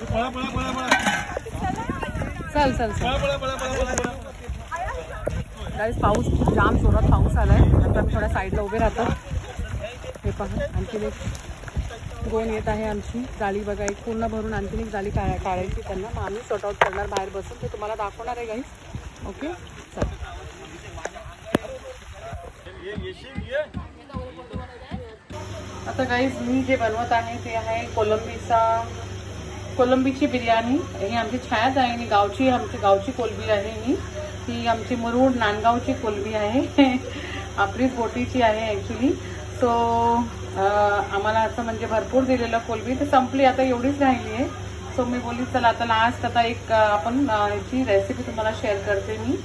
चल चल चल गाईस, पाऊस खूप जाम जोरात पाऊस आलाय. आता मी थोड्या साईडला उभे राहतो. हे पहा, आणखीन एक गोण येत आहे आमची जाळी बघा. एक पूर्ण भरून आणखीन एक जाळी काढायची त्यांना. मग आम्ही सॉर्ट आउट करणार बाहेर बसून. ते तुम्हाला दाखवणार आहे गाईस. ओके चल. आता गाईस मी जे बनवत आहे ते आहे कोलंबीची बिर्याणी. ही आमची छायाताईंनी गावची, आमची गावची कोलंबी आहे ही आमची मुरुड नांदगावची कोलंबी आहे. आपलीच बोटीची आहे ॲक्च्युली. सो आम्हाला असं म्हणजे भरपूर दिलेलं कोलंबी ते संपली, आता एवढीच राहिली आहे. सो मी बोलली चला आता लास्ट आता एक आपण याची रेसिपी तुम्हाला शेअर करते मी.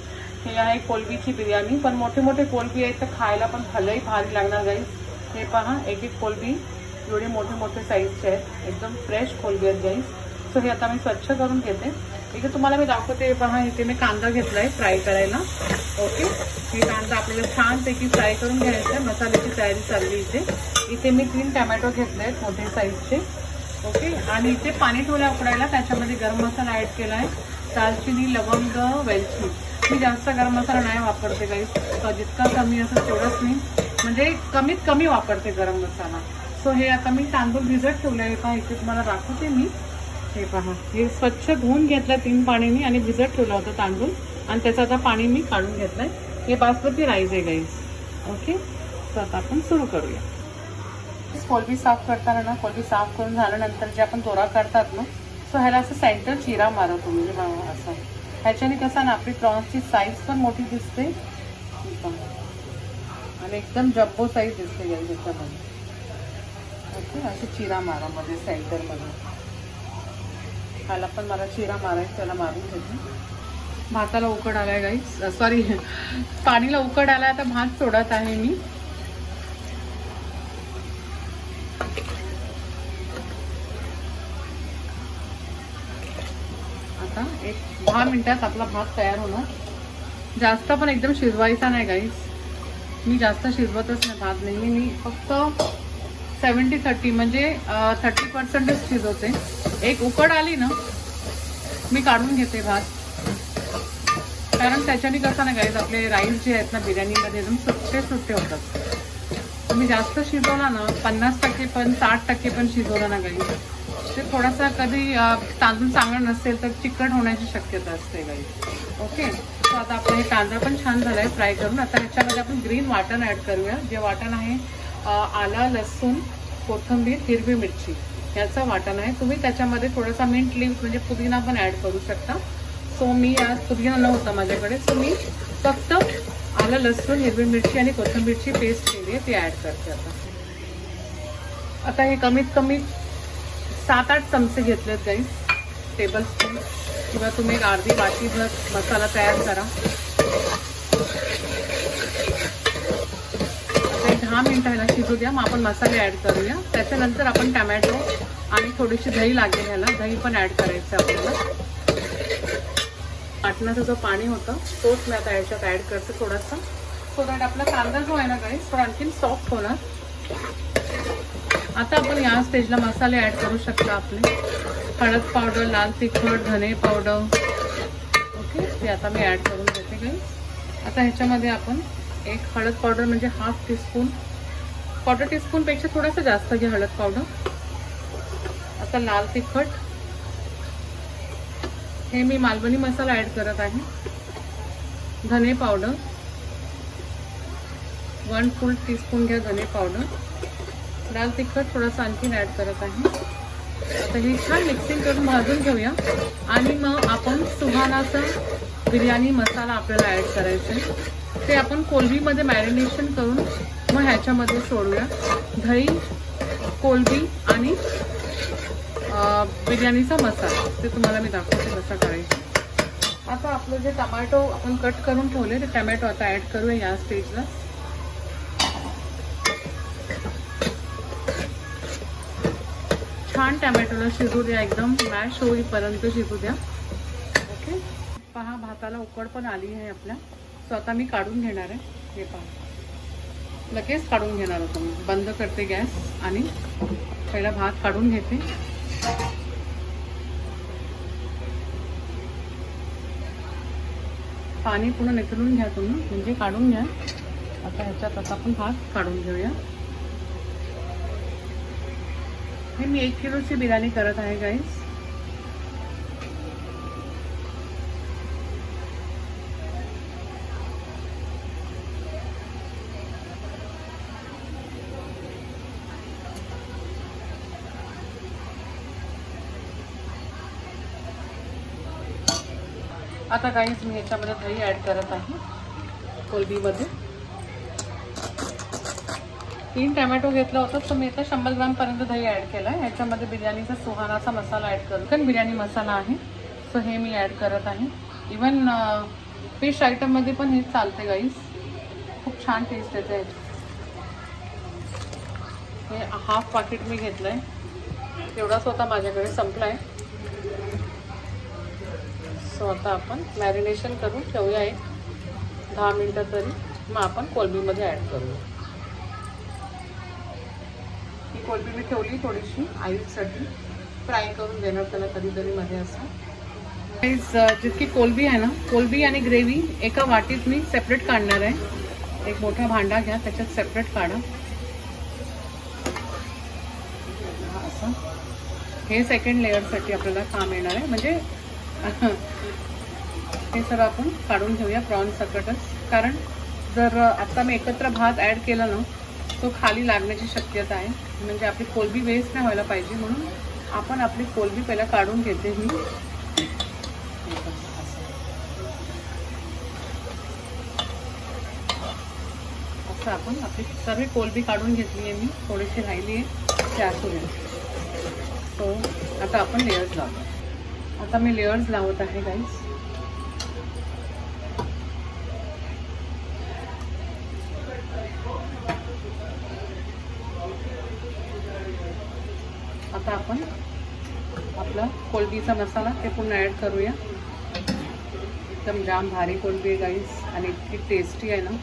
हे आहे कोलंबीची बिर्याणी. पण मोठे मोठे कोलंबी आहेत तर खायला पण भलंही भारी लागणार गाईस. हे पहा, एक एक कोलंबी एवढे मोठे मोठे साईजचे आहेत. एकदम फ्रेश कोलंबी आहेत गाईस. सो हे आता मी स्वच्छ करून घेते. इथे तुम्हाला मी दाखवते. पहा, इथे मी कांदा घेतलाय फ्राय करायला. ओके, हे कांदा आपल्याला छानपैकी फ्राय करून घ्यायचा आहे. मसाल्याची तयारी चालली इथे मी 3 टमॅटो घेतले आहेत मोठे साईजचे. ओके, आणि इथे पाणी ठेवलं उकडायला. त्याच्यामध्ये गरम मसाला ऍड केला आहे. दालचिनी, लवंग, वेलची. मी जास्त गरम मसाला नाही वापरते गाईस. जितका कमी असेल तेवढंच मी म्हणजे कमीत कमी वापरते गरम मसाला. सो हे आता मी तांदूळ भिजत ठेवले आहे. पहा, इथे तुम्हाला दाखवते मी. हे पहा, हे स्वच्छ धुवून घेतलं 3 पाण्याने आणि भिजत ठेवलं होतं तांदूळ. आणि त्याचं आता पाणी मी काढून घेतलंय. हे बासमती राईस आहे गाईस. ओके, तर आता आपण सुरू करूया. कोलंबी साफ करताना ना, कोलंबी साफ करून झाल्यानंतर जे आपण दोरा करतात ना, सो ह्याला असं सेंटर चिरा मारा तुम्ही असं. ह्याच्याने कसं ना आपली प्रॉन्सची साईज पण मोठी दिसते आणि एकदम जब्बो साईज दिसते गाईस ह्याच्यामध्ये. ओके, अशी चिरा मारा मध्ये सेंटरमध्ये. ह्याला पण मला चिरा मारायचा, त्याला मारून घेते. भाताला उकड आलाय गाईस, सॉरी पाणीला उकड आलाय. आता भात सोडत आहे मी. आता एक 10 मिनिटात आपला भात तयार होणार. जास्त पण एकदम शिजवायचा नाही गाईस. मी जास्त शिजवतच नाही भात. नेहमी मी फक्त 70-30 म्हणजे 30%च शिजवते. एक उकड आली ना मी काढून घेते भात. कारण त्याच्याने कसं ना गाईस आपले राईस जे आहेत ना बिर्याणीमध्ये एकदम सुट्टे होतात. तुम्ही जास्त शिजवला ना 50% पण 60% पण शिजवला ना गाईस, ते थोडासा कधी तांदूळ चांगला नसेल तर चिकट होण्याची शक्यता असते गाईस. ओके, सो आता आपलं हे कांदा पण छान झालाय फ्राय करून. आता ह्याच्यामध्ये आपण ग्रीन वाटण ऍड करूया. जे वाटण आहे आला, लसूण, कोथिंबीर, हिरवी मिरची याचा वाटण आहे. तुम्ही त्याच्यामध्ये थोडासा मिंट लीव्ह म्हणजे पुदिना पण ऍड करू शकता. सो मी आज पुदिना नव्हता माझ्याकडे, सो मी फक्त आलं, लसूण, हिरवी मिरची आणि कोथिंबीरची पेस्ट केली आहे, ती ऍड करते. आता हे कमीत कमी 7-8 चमचे घेतलेत गाईस, टेबल स्पून, किंवा तुम्ही एक अर्धी वाटीभर मसाला तयार करा. 10 मिनिटं ह्याला शिजू द्या. मग आपण मसाले ऍड करूया. त्याच्यानंतर आपण टमॅटो आणि थोडीशी दही लागेल ह्याला, दही पण ऍड करायचं आपल्याला. वाटणाचं जो पाणी होतं तोच मी आता ह्याच्यात ऍड करते थोडासा, सो दॅट आपला कांदा जो आहे ना गाईस तो आणखीन सॉफ्ट होणार. आता आपण या स्टेजला मसाले ऍड करू शकता आपले. हळद पावडर, लाल तिखट, धने पावडर. ओके, ते आता मी ऍड करून घेते गाईस. आता ह्याच्यामध्ये आपण एक हळद पावडर म्हणजे 1/2 टीस्पून, 1/4 टीस्पूनपेक्षा थोडासा जास्त घ्या हळद पावडर. आता लाल तिखट, हे मी मालवणी मसाला ऍड करत आहे. धने पावडर 1 फुल टीस्पून घ्या धने पावडर. लाल तिखट थोडासा आणखीन ऍड करत आहे. आता हे छान मिक्सिंग करून भाजून घेऊया. आणि मग आपण सुहानाचा बिर्याणी मसाला आपल्याला ऍड करायचा आहे. ते आपण कोलंबीमध्ये मॅरिनेशन करून मग ह्याच्यामध्ये सोडूया. दही, कोलंबी आणि बिर्याणीचा मसाला ते तुम्हाला मी दाखवते कसं करायचं. आता आपलं जे टमॅटो आपण कट करून ठेवले ते टमॅटो आता ऍड करूया या स्टेजला. छान टमॅटोला शिजू द्या, एकदम मॅश होईपर्यंत शिजू द्या. ओके, पहा भाताला उकड पण आली आहे आपल्या. सो आता मी काढून घेणार आहे. हे पहा, लगेच काढून घेणार होतो मी. बंद करते गॅस आणि पहिला भात काढून घेते. पाणी पूर्ण निथळून घ्या तुम्ही, म्हणजे काढून घ्या. आता ह्याच्यात आता आपण भात काढून घेऊया. हे मी 1 किलोची बिर्याणी करत आहे गाईस. आता गाईस मी ह्याच्यामध्ये दही ऍड करत आहे कोलबीमध्ये. 3 टोमॅटो घेतला होता, तर मी आता 100 ग्राम पर्यंत दही ऍड केला आहे. ह्याच्यामध्ये बिर्याणीचा सुहानाचा मसाला ऍड करू, कारण बिर्याणी मसाला आहे, सो हे मी ऍड करत आहे. इवन फिश आयटम मध्ये पण हे चालते गाईस, खूप छान टेस्ट येते. हे हाफ पाकिट मी घेतलंय, तेवढाच होता माझ्याकडे, संपलाय. सो आता आपण मॅरिनेशन करून ठेवूया 10 मिनिटं तरी, मग आपण कोलबीमध्ये ऍड करूया. ही कोलबी मी ठेवली थोडीशी आईसाठी, फ्राय करून देणार त्याला कधीतरी मध्ये असं. जितकी कोलबी आहे ना, कोलबी आणि ग्रेव्ही एका वाटीत मी सेपरेट काढणार आहे. एक मोठा भांडा घ्या, त्याच्यात सेपरेट काढा असं. हे सेकंड लेअरसाठी आपल्याला काम येणार आहे, म्हणजे हे सर आपण काढून घेऊया प्रॉन सकटच. कारण जर आता मी एकत्र भात ऍड केला ना, तो खाली लागण्याची शक्यता आहे, म्हणजे आपली कोलबी वेस्ट नाही व्हायला पाहिजे, म्हणून आपण आपली कोलबी पहिला काढून घेते. ही असं आपण आपली सर्व कोलबी काढून घेतली आहे मी, थोडीशी राहिली आहे, ते असू द्या. तो आता आपण लेयर्स लावतो. आता मी लेयर्स लावत आहे गाईस. आता आपण आपला कोलबीचा मसाला ते पुन्हा ऍड करूया. एकदम जाम भारी कोलबी आहे गाईस, आणि इतकी टेस्टी आहे ना.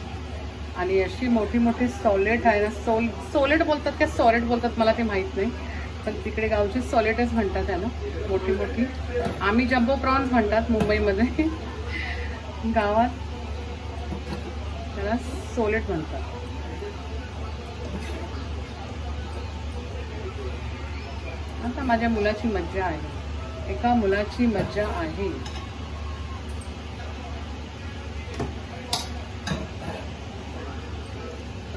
आणि अशी मोठी मोठी सॉलेट आहे ना, सोलेट बोलतात का सॉलेट बोलतात मला ते माहीत नाही, पण तिकडे गावची सॉलेटच म्हणतात त्याला, मोठी मोठी. आम्ही जम्बो प्रॉन्स म्हणतात मुंबईमध्ये, गावात त्याला सोलेट म्हणतात. आता माझ्या मुलाची मज्जा आहे, एका मुलाची मज्जा आहे.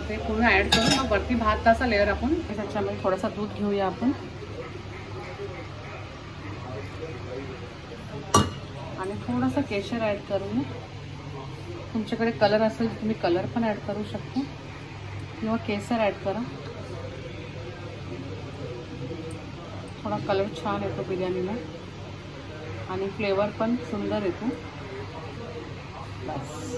ते पुन्हा ऍड करून मग वरती भाताचा लेअर आपण त्याच्यामध्ये थोडासा दूध घेऊया आपण, आणि थोडासा केशर ऍड करूया. तुमच्याकडे कलर असेल तुम्ही कलर पण ऍड करू शकता, किंवा केसर ऍड करा. थोडा कलर छान येतो बिर्याणीला, आणि फ्लेवर पण सुंदर येतो. बस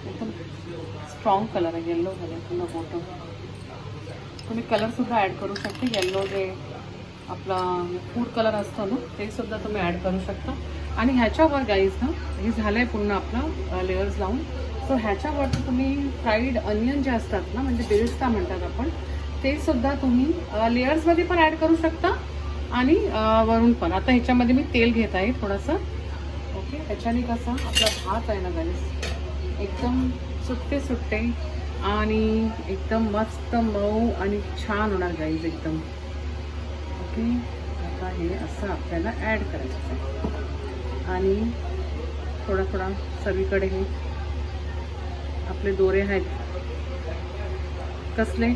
एकदम स्ट्रॉंग कलर आहे, येल्लो कलर पूर्ण फोटो. तुम्ही कलर सुद्धा ऍड करू शकता, येल्लो जे आपला फूड कलर असतो ना, ते सुद्धा तुम्ही ऍड करू शकता. आणि ह्याच्यावर गाईज ना, हे झालंय पुन्हा आपला लेयर्स लावून. सो ह्याच्यावरती तुम्ही फ्राईड अनियन जे असतात ना, म्हणजे बेरिस्ता म्हणतात आपण, ते सुद्धा तुम्ही लेयर्समध्ये पण ऍड करू शकता, आणि वरून पण. आता ह्याच्यामध्ये मी तेल घेत आहे थोडंसं. ओके, ह्याच्याने कसं आपला भात आहे ना गाईज, एकदम सुट्टे सुट्टे आणि एकदम मस्त मऊ आणि छान होणार गाईज एकदम. ओके, आता हे असं आपल्याला ॲड करायचं आहे, आणि थोडा थोडा सगळीकडे हे आपले दोरे आहेत कसले,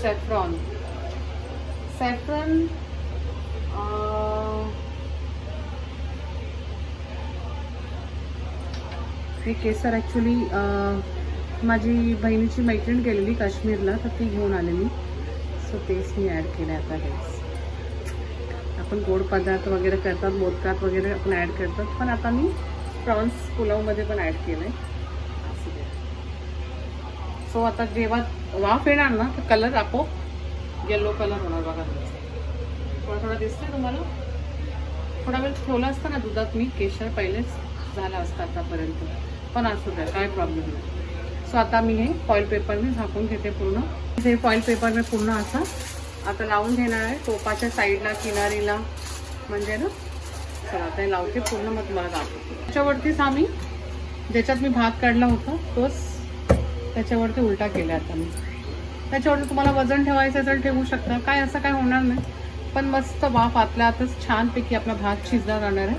सॅफ्रॉन. हे केसर ॲक्च्युली माझी बहिणीची मैत्रीण गेलेली काश्मीरला, तर ती घेऊन आलेली, सो तेच मी ॲड केलं. आता हेच आपण गोड पदार्थ वगैरे करतात, मोदकात वगैरे आपण ॲड करतात, पण आता मी प्रॉन्स पुलावमध्ये पण ॲड केलं आहे. सो आता जेव्हा वाफ येणार ना, तर कलर आपोआप येल्लो कलर होणार बघा. थोडा थोडा दिसतंय तुम्हाला. थोडा वेळ ठेवला असता ना दुधात मी, केशर पहिलेच झाला असता आतापर्यंत, पण असू द्या, काय प्रॉब्लेम नाही. सो आता मी हे फॉईल पेपरने झाकून घेते पूर्ण. हे फॉईल पेपरने पूर्ण असं आता लावून घेणार आहे टोपाच्या साईडला किनारीला, म्हणजे ना. चला आता हे लावते पूर्ण, मग तुम्हाला दाखवते. त्याच्यावरतीच आम्ही ज्याच्यात मी भात काढला होता तोच त्याच्यावरती उलटा केला. आता मी त्याच्यावरती तुम्हाला वजन ठेवायचं तर ठेवू शकता, काय असं काय होणार नाही. पण मस्त वाफ आतल्या आतच छानपैकी आपला भात शिजला जाणार आहे.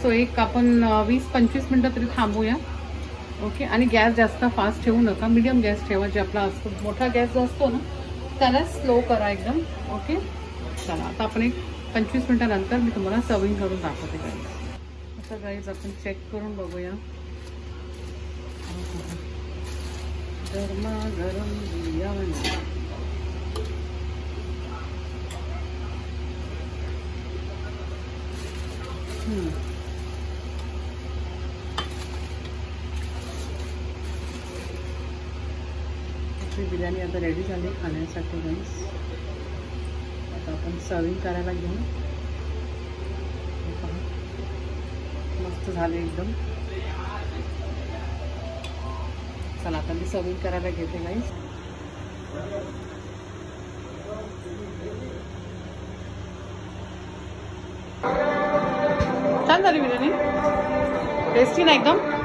सो एक आपण 20-25 मिनटं तरी थांबूया. ओके. आणि गॅस जास्त फास्ट ठेवू नका, मीडियम गॅस ठेवा. जे आपला असतो मोठा गॅस जो असतो ना त्याला स्लो करा एकदम. ओके. चला आता आपण एक 25 मिनटानंतर मी तुम्हाला सर्विंग करून दाखवते गाईज. आता गाईज आपण चेक करून बघूया. गरमागरम बिर्याणी. आपली बिर्याणी आता रेडी झाली खाण्यासाठी गाईज. आता आपण सर्विंग करायला घेऊ. मस्त झाले एकदम. चला आता मी सर्विंग करायला घेते गाईज. छान झाली बिर्याणी, टेस्टी ना एकदम.